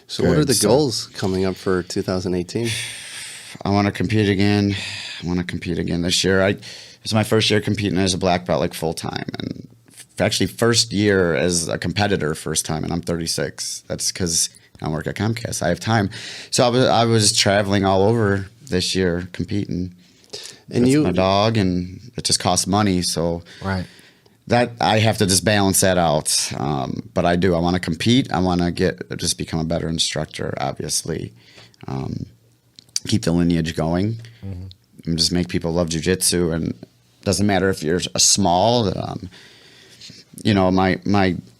So, what are Good, the so- goals coming up for 2018? I want to compete again. This year. It's my first year competing as a black belt, like full time, and actually first year as a competitor, first time, and I'm 36. That's because I work at Comcast. I have time, so I was traveling all over this year competing. And with you- my dog, and it just costs money. So Right. that I have to just balance that out. But I do. I want to compete. I want to just become a better instructor. Obviously, keep the lineage going, and just make people love jiu-jitsu. And it doesn't matter if you're a small.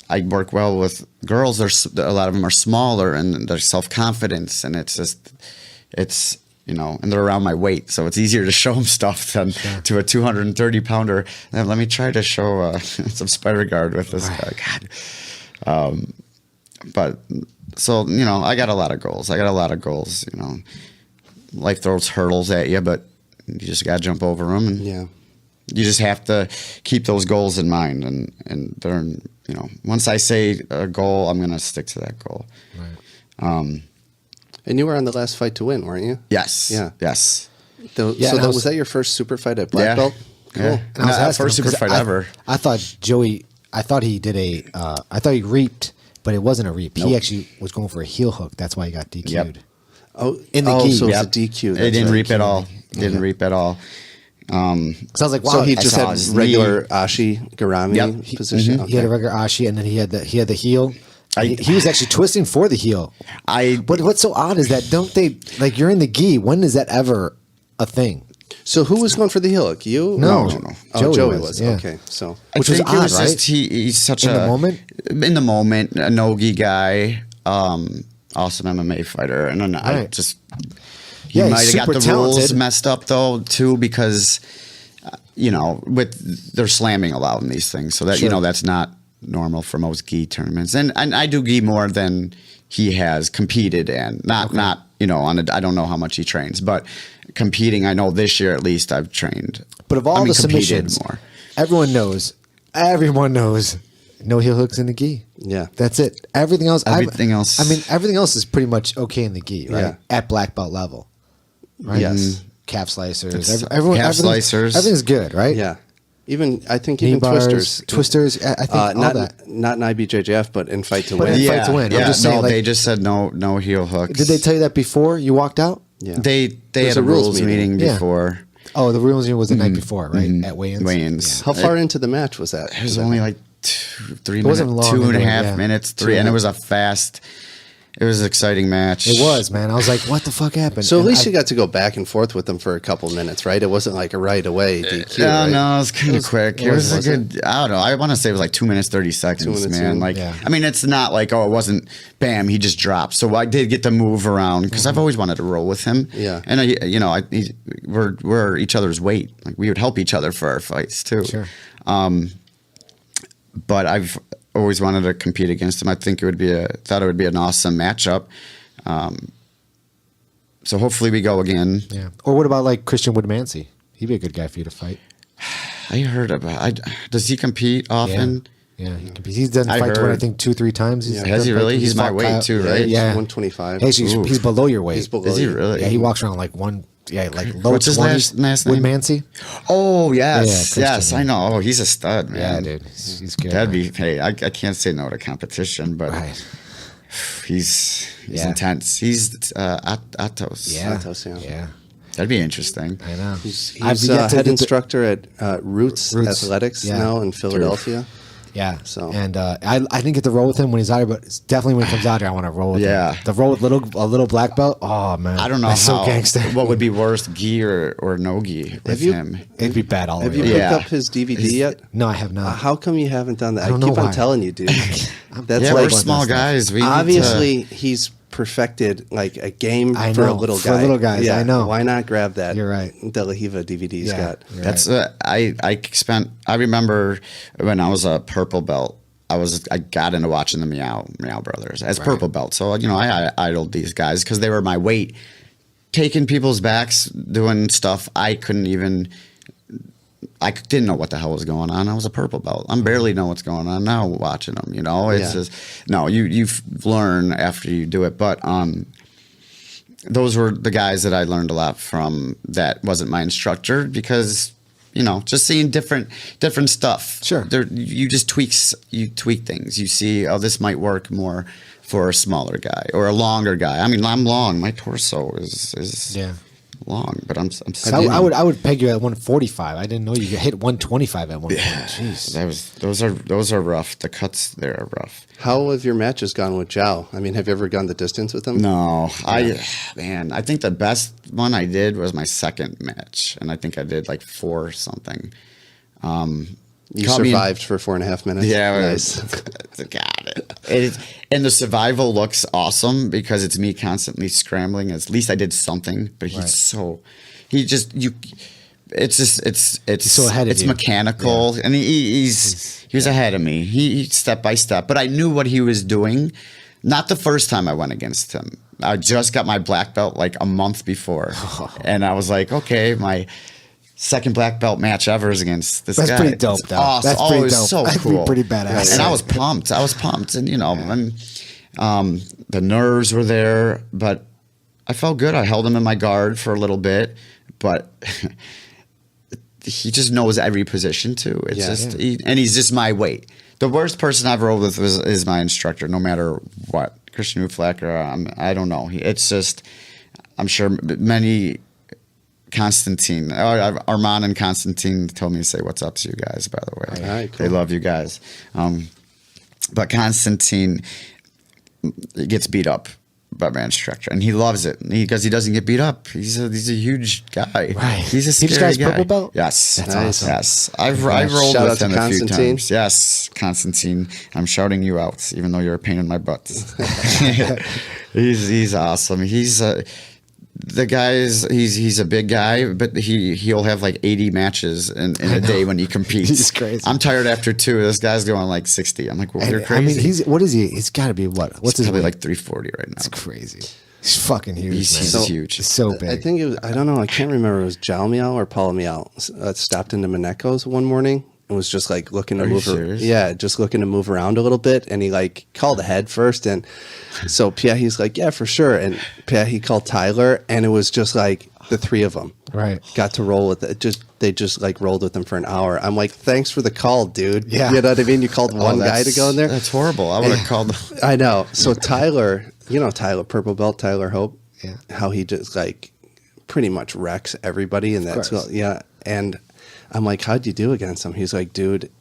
I work well with girls. A lot of them are smaller, and their self-confidence, and and they're around my weight, so it's easier to show them stuff than to a 230 pounder. And let me try to show some spider guard with this guy. God. But so, I got a lot of goals. Life throws hurdles at you, but you just got to jump over them. And Yeah. you just have to keep those goals in mind. And they're, once I say a goal, I'm going to stick to that goal. Right. And you were on the last Fight to Win, weren't you? Yes. Yeah. Yes. Yeah, and I was- was that your first super fight at black Yeah. belt? Cool. Yeah. And I was asking first him, super 'cause fight ever. I thought he did I thought he reaped, but it wasn't a reap. Nope. He actually was going for a heel hook. That's why he got DQ'd. Yep. Oh, In the gi. so it was Yep. a DQ. It that's didn't right. reap at all. Didn't reap at all. So I was like, wow. So he I just saw had his regular Ashi Garami Yep. position. he had a regular ashi, and then he had the heel. He was actually twisting for the heel. But what's so odd is that don't they like you're in the gi? When is that ever a thing? So who was going for the heel hook? You? No. Oh, Joey was, was. yeah. Okay. So Which was think odd, it was right? just he's such In the moment? In the moment, a no-gi guy, awesome MMA fighter, and then I Right. just He Yeah, might he's have got super the rules talented. messed up though too, because they're slamming a lot in these things, so that Sure. that's not normal for most gi tournaments. And I do gi more than he has competed in. Not on I don't know how much he trains, but competing, I know this year at least I've trained. But of all the competed submissions, more. everyone knows, no heel hooks in the gi. Yeah. That's it. Everything else. Everything else- I mean, everything else is pretty much okay in the gi, right? Yeah. At black belt level, right? Yes. Calf slicers. It's- Everyone, calf slicers. Everything's good, right? Yeah. I think Knee even bars, twisters. twisters. I think all not that. not in IBJJF, but in Fight to But Win. in Fight to Win. I'm just saying, like- they just said no heel hooks. Did they tell you that before you walked out? Yeah. They There's had a a rules rules meeting. meeting Yeah. before. Oh, the rules was the night before, right? At weigh-ins. Weigh-ins. Yeah. How far into the match was that? It was only like 3 wasn't minutes, long 2.5 into it, yeah. minutes, 3, and it was a fast. It was an exciting match. It was, man. I was like, what the fuck happened? So at And least I- you got to go back and forth with them for a couple minutes, right? It wasn't like a right away DQ. No, right? no, it was kind of quick. It was a was it? good. I don't know. I want to say it was like 2 minutes 30 seconds, 2 minutes man. in. Like, Yeah. I mean, it's not like it wasn't. Bam, he just dropped. So I did get to move around because I've always wanted to roll with him. Yeah. and we're each other's weight. Like we would help each other for our fights too. Sure. But I've always wanted to compete against him. I think thought it would be an awesome matchup. So hopefully we go again. Yeah. Or what about like Christian Woodmansey? He'd be a good guy for you to fight. I heard about. Does he compete often? Yeah, he's done I fight to win, I heard- think 2-3 times. Yeah. Has he done fight- really? He's my fought weight Kyle- too, right? Yeah, 125. Hey, he's below your weight. He's below Is he you. really? Yeah, he walks around like like low What's his 20s. last name? Woodmansey. Oh Yeah, yes, Christian, yes, yeah. I know. Oh, he's a stud, Yeah, man. dude, he's good. That'd man. be. Hey, I can't say no to competition, but right. he's Yeah. intense. He's Atos. Yeah, Atos, yeah. yeah. That'd be interesting. I know. He's I've yet to head get the- instructor at Roots Roots, Athletics yeah. now in Philadelphia. Yeah. So- and I didn't get to roll with him when he's out here, but it's definitely when he comes out here, I want to roll with Yeah. him. The roll with a little black belt. Oh man, I don't know That's so gangster. what would be worse, gi or no gi with you- him. It'd be bad all Have the you way. picked Yeah. up his DVD yet? No, I have not. How come you haven't done that? I don't know keep on why. telling you, dude. That's Yeah, like we're small guys. We need to- obviously he's perfected like a game I for a know, little for guy. little guys, Yeah, I know. Why not grab that? You're right. De La Riva DVD he's Yeah. got. You're That's right. I remember when I was a purple belt. I got into watching the Miyao brothers as purple belt. So I idled these guys because they were my weight, taking people's backs, doing stuff I couldn't even. I didn't know what the hell was going on. I was a purple belt. I'm barely know what's going on now watching them. It's Yeah. just no. You learn after you do it, but those were the guys that I learned a lot from. That wasn't my instructor because. Just seeing different stuff. Sure. You just tweak things. You see, this might work more for a smaller guy or a longer guy. I mean, I'm long. My torso is Yeah. long, but I'm So skinny. I would peg you at 145. I didn't know you could hit 125 at one point. Jeez. Those are rough. The cuts there are rough. How have your matches gone with Jiao? I mean, have you ever gone the distance with him? No, I think the best one I did was my second match, and I think I did like 4 something. You Caught me in- survived for 4.5 minutes. Yeah, Nice. got it. And the survival looks awesome because it's me constantly scrambling. At least I did something, but he's it's so ahead of it's you. mechanical, and he was ahead of me. He step by step, but I knew what he was doing. Not the first time I went against him. I just got my black belt like a month before, and I was like, okay, my second black belt match ever is against this That's guy. pretty dope, It's though. awesome. That's Oh, pretty it was dope. so That'd be cool. pretty badass. And I was pumped. And and the nerves were there, but I felt good. I held him in my guard for a little bit, but he just knows every position too. It's and he's just my weight. The worst person I've rolled with is my instructor, no matter what. Christian Uflacker, I don't know. It's just, I'm sure many. Constantine, Armand and Constantine told me to say what's up to you guys, by the way. All right, cool. They love you guys. But Constantine gets beat up by my instructor, and he loves it because he doesn't get beat up. He's a huge guy. Right. He's a He just scary got his guy. purple belt? Yes. That's Nice. awesome. Yes. I've rolled Shout out with to him a few Constantine. times. Yes, Constantine. I'm shouting you out, even though you're a pain in my butt. He's awesome. The he's a big guy, but he'll have like 80 matches in a day when he competes. He's crazy. I'm tired after 2. This guy's going like 60. I'm like, well, you're crazy. I mean, what is he? He's got to be what? What's his probably weight? like 340 right now. It's crazy. He's fucking huge. He's huge. He's so big. I think it was, I don't know, I can't remember if it was Jiao Miao or Paula Miao stopped into Mineko's one morning and was just like looking to Are you move serious? Yeah, just looking to move around a little bit, and he like called ahead first, and so he's like, yeah, for sure, and he called Tyler, and it was just like the 3 of them Right. got to roll with it. They just like rolled with him for an hour. I'm like, thanks for the call, dude. Yeah. You know what I mean? You called one guy to go in there. That's horrible. I would have called. I know. So Tyler, Tyler, purple belt, Tyler Hope. Yeah. How he just like pretty much wrecks everybody in that course. school. Yeah. And I'm like, how'd you do against him? He's like, dude,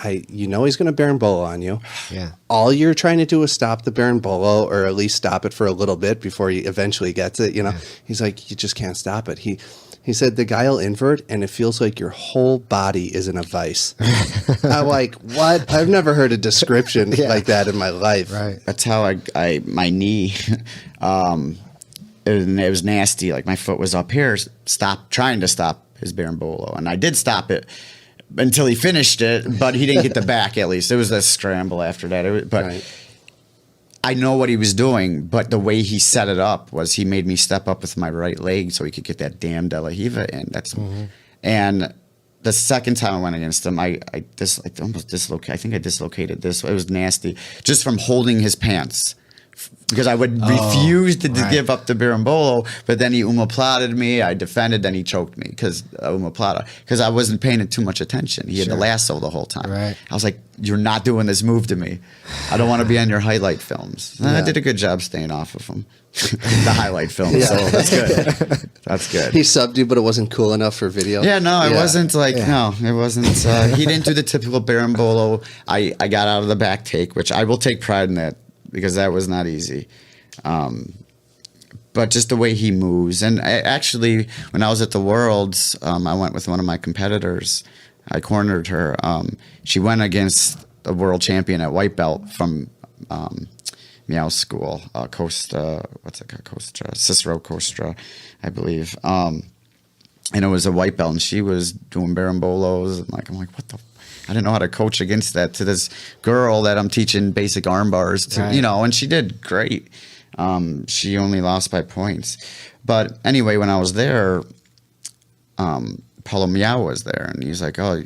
he's going to Berimbolo on you. Yeah. All you're trying to do is stop the Berimbolo, or at least stop it for a little bit before he eventually gets it. Yeah. He's like, you just can't stop it. He said the guy will invert and it feels like your whole body is in a vice. I'm like, what? I've never heard a description like that in my life. Right. That's how my knee. It was nasty. Like my foot was up here, trying to stop his Berimbolo, and I did stop it until he finished it, but he didn't get the back. At least it was a scramble after that. But Right. I know what he was doing, but the way he set it up was he made me step up with my right leg so he could get that damn De La Hiva in. And the second time I went against him, I almost dislocated. I think I dislocated this. It was nasty just from holding his pants. Because I would refuse to give up the Berimbolo, but then he omoplated me. I defended, then he choked me because omoplata. Because I wasn't paying too much attention. He had the lasso the whole time. Right. I was like, "You're not doing this move to me. I don't want to be on your highlight films." And I did a good job staying off of him, the highlight films. So that's good. That's good. He subbed you, but it wasn't cool enough for video. Yeah, no, it wasn't like no, it wasn't. He didn't do the typical Berimbolo. I got out of the back take, which I will take pride in that. Because that was not easy. But just the way he moves. And actually, when I was at the Worlds, I went with one of my competitors. I cornered her. She went against a world champion at white belt from Miyao School, Costa, what's it called? Costa, Cicero Costa, I believe. And it was a white belt, and she was doing Berimbolos. And I'm like, what the I didn't know how to coach against that to this girl that I'm teaching basic arm bars to, and she did great. She only lost by points. But anyway, when I was there, Paulo Miyao was there, and he's like, oh,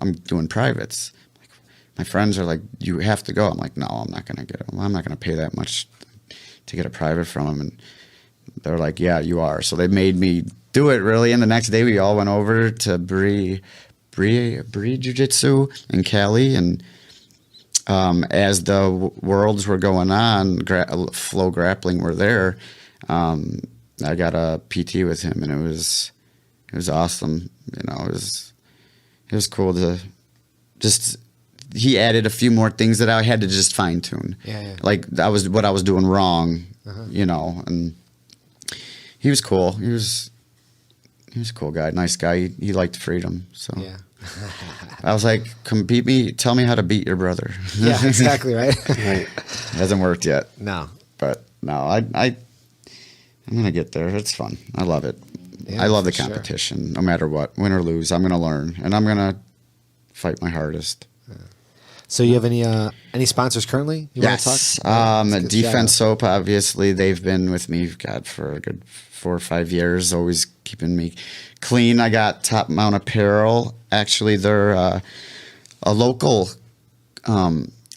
I'm doing privates. My friends are like, you have to go. I'm like, no, I'm not going to get him. I'm not going to pay that much to get a private from him. And they're like, yeah, you are. So they made me do it, really. And the next day we all went over to Bree Jiu-Jitsu in Cali, and as the worlds were going on, Flow Grappling were there. I got a PT with him, and it was awesome. It was cool to just. He added a few more things that I had to just fine tune. Yeah. Like that was what I was doing wrong, and he was cool. He was a cool guy, nice guy. He liked freedom. So I was like, come beat me. Tell me how to beat your brother. Yeah, exactly right. Right. It hasn't worked yet. No. But no, I'm gonna get there. It's fun. I love it. Yeah, I love the for sure. competition, no matter what, win or lose. I'm gonna learn, and I'm gonna fight my hardest. So you have any sponsors currently? You want to Yes. talk? Let's get Defense shout out. Soap, obviously, they've been with me, God, for a good 4 or 5 years, always keeping me clean. I got Top Mount Apparel. Actually, they're a local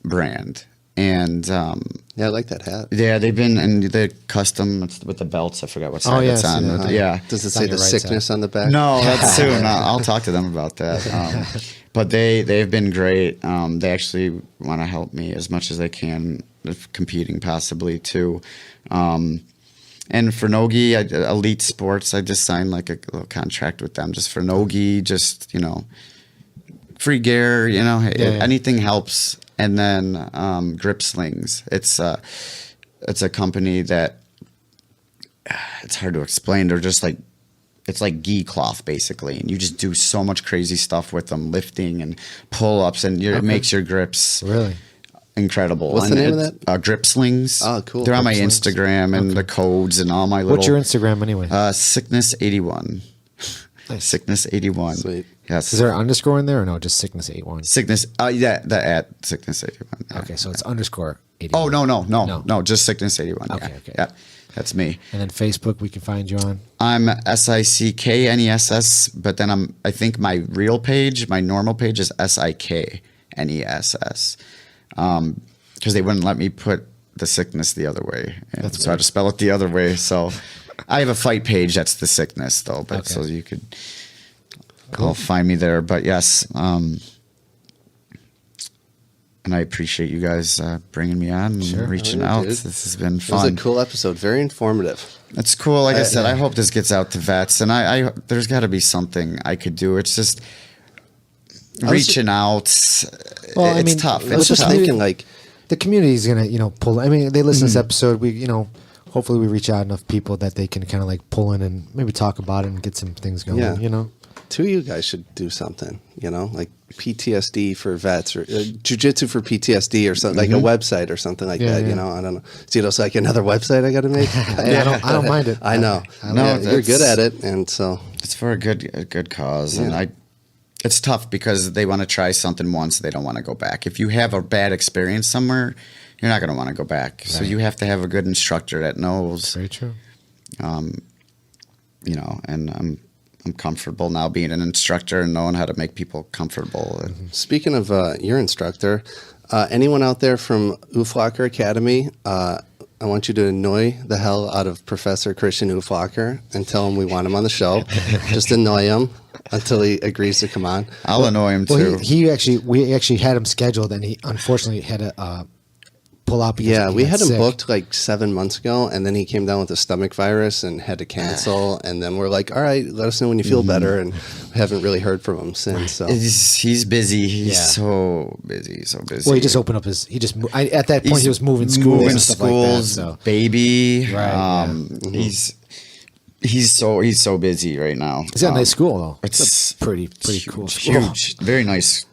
brand. And Yeah, I like that hat. yeah, they've been in the custom with the belts. I forgot what side yes, it's on. yeah. Yeah. Does it It's on say your the right sickness on the back? No, that's soon. I'll talk to them about that. But they've been great. They actually want to help me as much as they can, if competing possibly too. And for Nogi, Elite Sports, I just signed like a little contract with them just for Nogi, just free gear. Anything helps. And then Grip Slings. It's a company that it's hard to explain. They're just like. It's like gi cloth, basically, and you just do so much crazy stuff with them, lifting and pull-ups, and it makes your grips Really? incredible. What's the name of that? Grip Slings. Oh, cool. They're on my Grip Slings. Instagram and the codes and all my little. What's your Instagram anyway? Sickness81. Nice. Sickness81. Sweet. Yes. Is there an underscore in there or no? Just Sickness81. Sickness? Yeah, the at Sickness81. Yeah. Okay, so it's underscore 81. Oh no! Just Sickness81. Okay, yeah. okay. Yeah, that's me. And then Facebook, we can find you on. I'm SICKNESS, but then I think my real page, my normal page is SIKNESS, because they wouldn't let me put the sickness the other way, and so I had to spell it the other way. So I have a fight page that's the sickness though, but Okay. so you could all find me there. But yes, and I appreciate you guys bringing me on and reaching Oh, yeah, out. dude. This has been It was a fun. cool episode. Very informative. It's cool. Like I said, I hope this gets out to vets, and I there's got to be something I could do. It's just reaching out. Well, I it's mean, tough. I was It's just tough. thinking, like, The community is going to, pull. I mean, they listen to this episode. We, hopefully we reach out enough people that they can kind of like pull in and maybe talk about it and get some things going, Yeah. Two of you guys should do something, like PTSD for vets or jiu-jitsu for PTSD or something, like a website or something like that. Yeah. I don't know. See, it's like another website I got to make. Hey, I don't mind it. I know. No, You're good that's- at it, and so It's for a good cause, Yeah. and it's tough because they want to try something once, they don't want to go back. If you have a bad experience somewhere, you're not going to want to go back. So you have to have a good instructor that knows. Very true. And I'm comfortable now being an instructor and knowing how to make people comfortable. Speaking of your instructor, anyone out there from Uflacher Academy, I want you to annoy the hell out of Professor Christian Uflacher and tell him we want him on the show. Just annoy him until he agrees to come on. I'll annoy him too. Well, we actually had him scheduled, and he unfortunately had to pull out. Because Yeah, he we got had him sick. booked like 7 months ago, and then he came down with a stomach virus and had to cancel. And then we're like, all right, let us know when you feel better. And we haven't really heard from him since. So He's busy. He's Yeah. so busy. Well, he just opened up his. At that point, he was moving schools and stuff like that. So. Baby. Right, He's so busy right now. He's got a nice school though. It's pretty huge, cool. School. huge, very nice.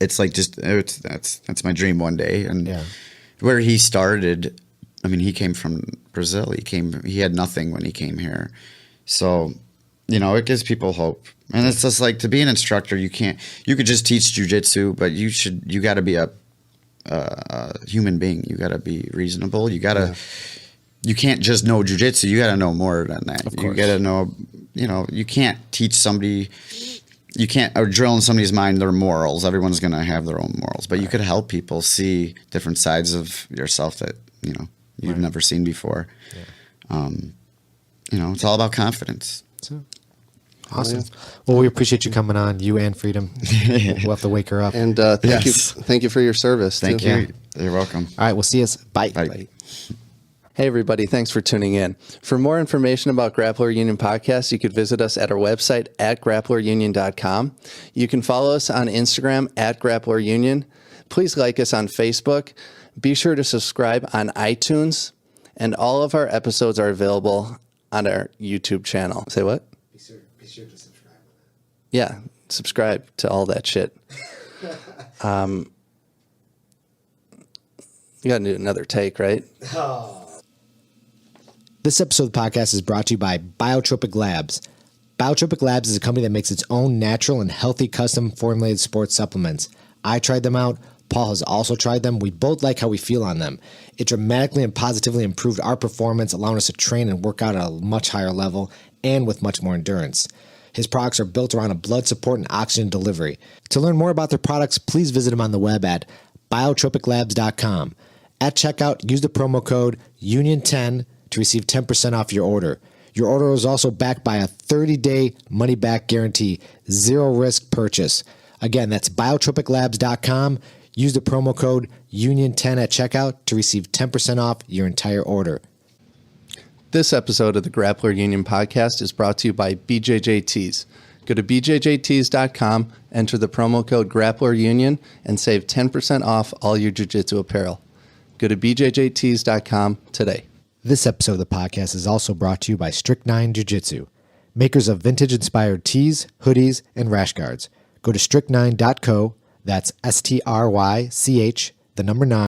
It's like that's my dream one day. And Yeah. where he started, I mean, he came from Brazil. He had nothing when he came here, so it gives people hope. And it's just like, to be an instructor, you could just teach jiu-jitsu, but you got to be a human being. You got to be reasonable. You got to. You can't just know jiu-jitsu. You got to know more than that. Of You course. got to know, you can't teach somebody, you can't or drill in somebody's mind their morals. Everyone's going to have their own morals, but you could help people see different sides of yourself that, you've never seen before. Yeah. It's all about confidence. So, awesome. Well, we appreciate you coming on, you and Freedom. We'll have to wake her up. and Yes. thank you for your service. Thank too. you. You're welcome. All right, we'll see you. Bye. Bye. Hey, everybody. Thanks for tuning in. For more information about Grappler Union Podcast, you could visit us at our website at grapplerunion.com. You can follow us on Instagram at Grappler Union. Please like us on Facebook. Be sure to subscribe on iTunes. And all of our episodes are available on our YouTube channel. Say what? Be sure to subscribe. Yeah, subscribe to all that shit. You got to do another take, right? This episode of the podcast is brought to you by Biotropic Labs. Biotropic Labs is a company that makes its own natural and healthy custom formulated sports supplements. I tried them out. Paul has also tried them. We both like how we feel on them. It dramatically and positively improved our performance, allowing us to train and work out at a much higher level and with much more endurance. His products are built around a blood support and oxygen delivery. To learn more about their products, please visit them on the web at biotropiclabs.com. At checkout, use the promo code UNION10 to receive 10% off your order. Your order is also backed by a 30-day money-back guarantee, zero-risk purchase. Again, that's biotropiclabs.com. Use the promo code UNION10 at checkout to receive 10% off your entire order. This episode of the Grappler Union Podcast is brought to you by BJJTees. Go to bjjtees.com, enter the promo code Grappler Union, and save 10% off all your jiu-jitsu apparel. Go to bjjtees.com today. This episode of the podcast is also brought to you by Strychnine Jiu-Jitsu, makers of vintage-inspired tees, hoodies, and rash guards. Go to strychnine.co, that's STRYCH the number 9.